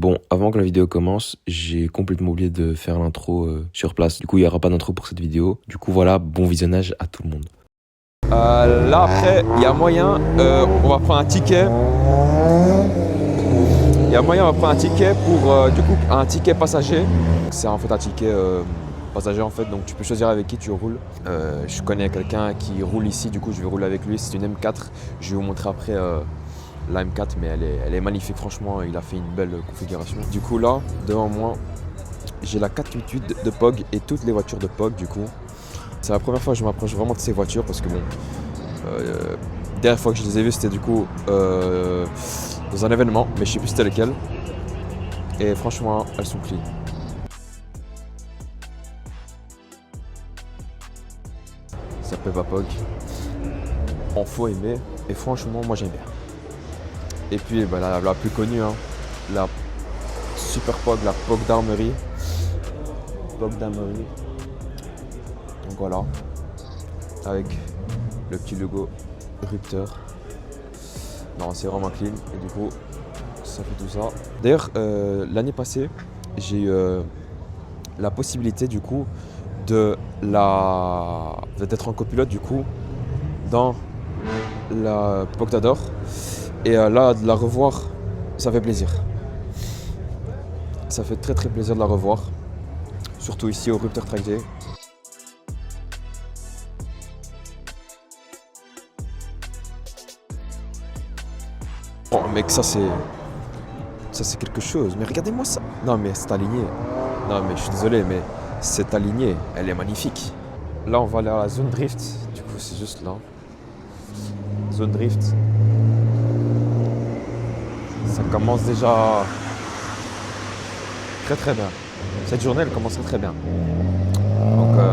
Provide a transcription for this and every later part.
Bon, avant que la vidéo commence, j'ai complètement oublié de faire l'intro sur place. Du coup, il n'y aura pas d'intro pour cette vidéo. Du coup, voilà, bon visionnage à tout le monde. Là, après, il y a moyen, on va prendre un ticket. Il y a moyen, on va prendre un ticket pour, du coup, un ticket passager. C'est en fait un ticket passager, en fait, donc tu peux choisir avec qui tu roules. Je connais quelqu'un qui roule ici, du coup, je vais rouler avec lui. C'est une M4. Je vais vous montrer après la M4, mais elle est magnifique, franchement. Il a fait une belle configuration. Du coup, là, devant moi, j'ai la 488 de POG et toutes les voitures de POG, du coup. C'est la première fois que je m'approche vraiment de ces voitures parce que bon, dernière fois que je les ai vues, c'était du coup dans un événement, mais je sais plus c'était lequel. Et franchement, elles sont clean. Ça s'appelle POG. En faut aimer, et franchement, moi j'aime bien. Et puis bah, la plus connue, hein, la Super POG, la POG d'Armerie. POG d'Armerie. Donc voilà, avec le petit logo Rupteur. Non, c'est vraiment clean et du coup, ça fait tout ça. D'ailleurs, l'année passée, j'ai eu la possibilité du coup d'être en copilote du coup dans la POG d'Ador. Et là, de la revoir, ça fait plaisir. Ça fait très plaisir de la revoir, surtout ici au Rupteur Track Day. Oh mec, ça c'est quelque chose. Mais regardez-moi ça. Non mais c'est aligné. Non mais je suis désolé, mais cette alignée, elle est magnifique. Là on va aller à la zone drift. Du coup c'est juste là. Zone drift. Ça commence déjà très bien. Cette journée elle commence très bien.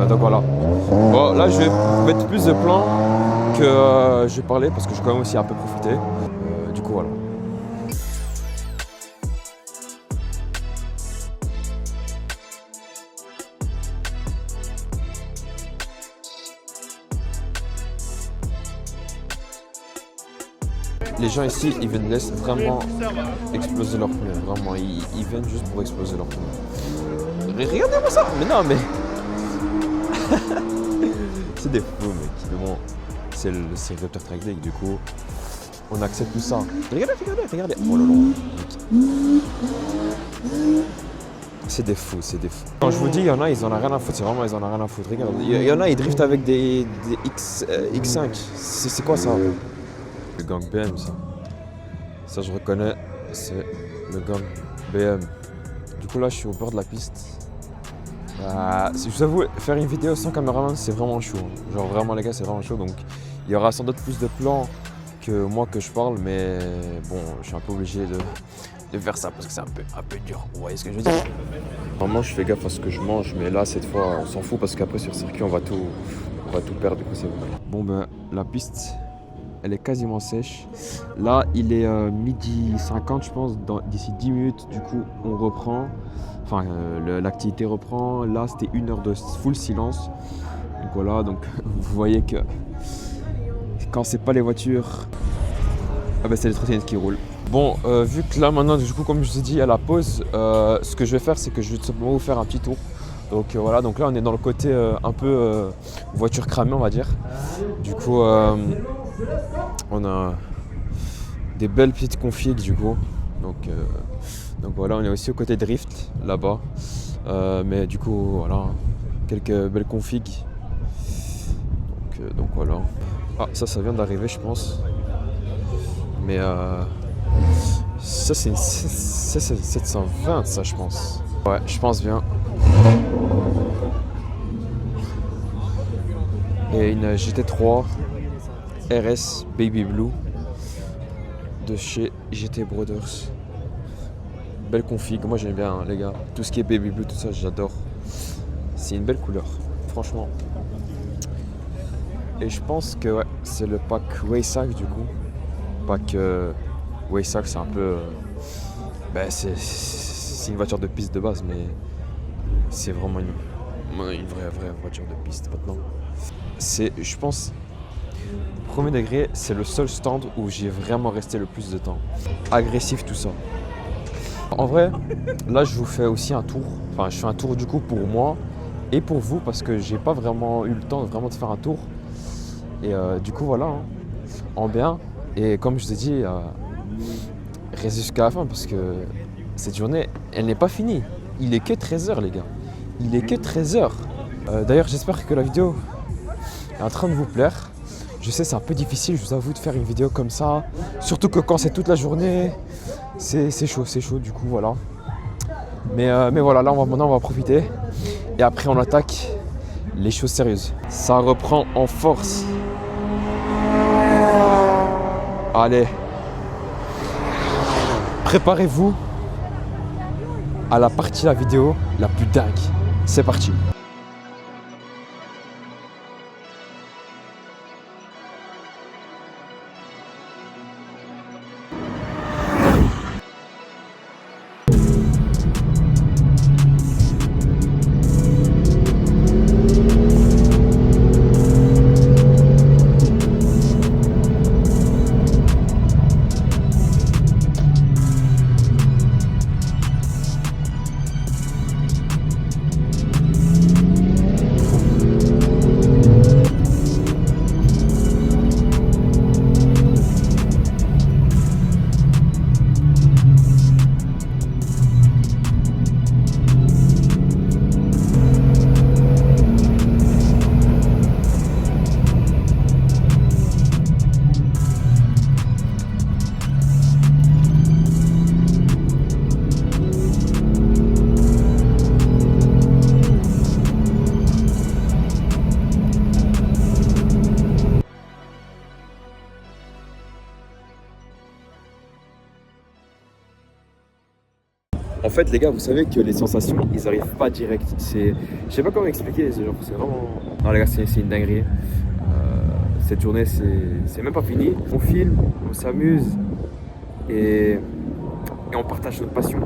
Donc voilà. Bon là je vais mettre plus de plans que je vais parler parce que je vais quand même aussi un peu profiter. Du coup voilà. Les gens ici, ils viennent laisser vraiment exploser leurs pneus. Vraiment, ils viennent juste pour exploser leurs pneus. Regardez-moi ça. Mais non, mais... c'est des fous, mec. Mais bon, c'est le Rupteur Track Day, du coup, on accepte tout ça. Regardez. Oh là là. C'est des fous. Quand je vous dis, il y en a, ils en ont rien à foutre. C'est vraiment, ils en ont rien à foutre. Regarde, il y en a, ils driftent avec des X5. C'est quoi ça? Le gang BM, ça je reconnais, c'est le gang BM. Du coup là je suis au bord de la piste. Je vous avoue, faire une vidéo sans caméraman c'est vraiment chaud. Genre vraiment les gars c'est vraiment chaud, donc il y aura sans doute plus de plans que moi que je parle, mais bon je suis un peu obligé de faire ça parce que c'est un peu dur, vous voyez ce que je veux dire. Normalement je fais gaffe à ce que je mange, mais là cette fois on s'en fout parce qu'après sur circuit on va tout perdre, du coup c'est bon. Bon ben la piste elle est quasiment sèche. Là, il est midi 50, je pense. D'ici 10 minutes, du coup, on reprend. Enfin, l'activité reprend. Là, c'était 1 heure de full silence. Donc voilà, donc vous voyez que quand c'est pas les voitures, c'est les trottinettes qui roulent. Bon, vu que là maintenant, du coup, comme je vous ai dit à la pause, ce que je vais faire, c'est que je vais tout simplement vous faire un petit tour. Donc voilà, donc là, on est dans le côté un peu voiture cramée, on va dire. Du coup, on a des belles petites configs du coup, donc voilà, on est aussi au côté drift là-bas, mais du coup voilà, quelques belles configs, donc voilà. Ça vient d'arriver je pense, mais ça c'est 720 ça je pense, ouais je pense bien. Et une GT3 RS Baby Blue de chez GT Brothers. Belle config, moi j'aime bien les gars. Tout ce qui est Baby Blue, tout ça j'adore. C'est une belle couleur, franchement. Et je pense que ouais, c'est le pack Waysack du coup. Pack Waysack c'est un peu... c'est une voiture de piste de base, mais c'est vraiment une vraie voiture de piste maintenant. C'est, je pense... Premier degré, c'est le seul stand où j'ai vraiment resté le plus de temps. Agressif tout ça. En vrai, là je vous fais aussi un tour. Enfin, je fais un tour du coup pour moi et pour vous parce que j'ai pas vraiment eu le temps vraiment de faire un tour. Et du coup, voilà, hein, en bien. Et comme je vous ai dit, restez jusqu'à la fin parce que cette journée, elle n'est pas finie. Il est que 13h, les gars. Il est que 13h. D'ailleurs, j'espère que la vidéo est en train de vous plaire. Je sais, c'est un peu difficile, je vous avoue, de faire une vidéo comme ça. Surtout que quand c'est toute la journée, c'est chaud, du coup, voilà. Mais voilà, là, maintenant, on va profiter. Et après, on attaque les choses sérieuses. Ça reprend en force. Allez. Préparez-vous à la partie de la vidéo la plus dingue. C'est parti. En fait, les gars, vous savez que les sensations, ils arrivent pas direct. Je sais pas comment expliquer. C'est vraiment. Non, les gars, c'est une dinguerie. Cette journée, c'est même pas fini. On filme, on s'amuse et on partage notre passion.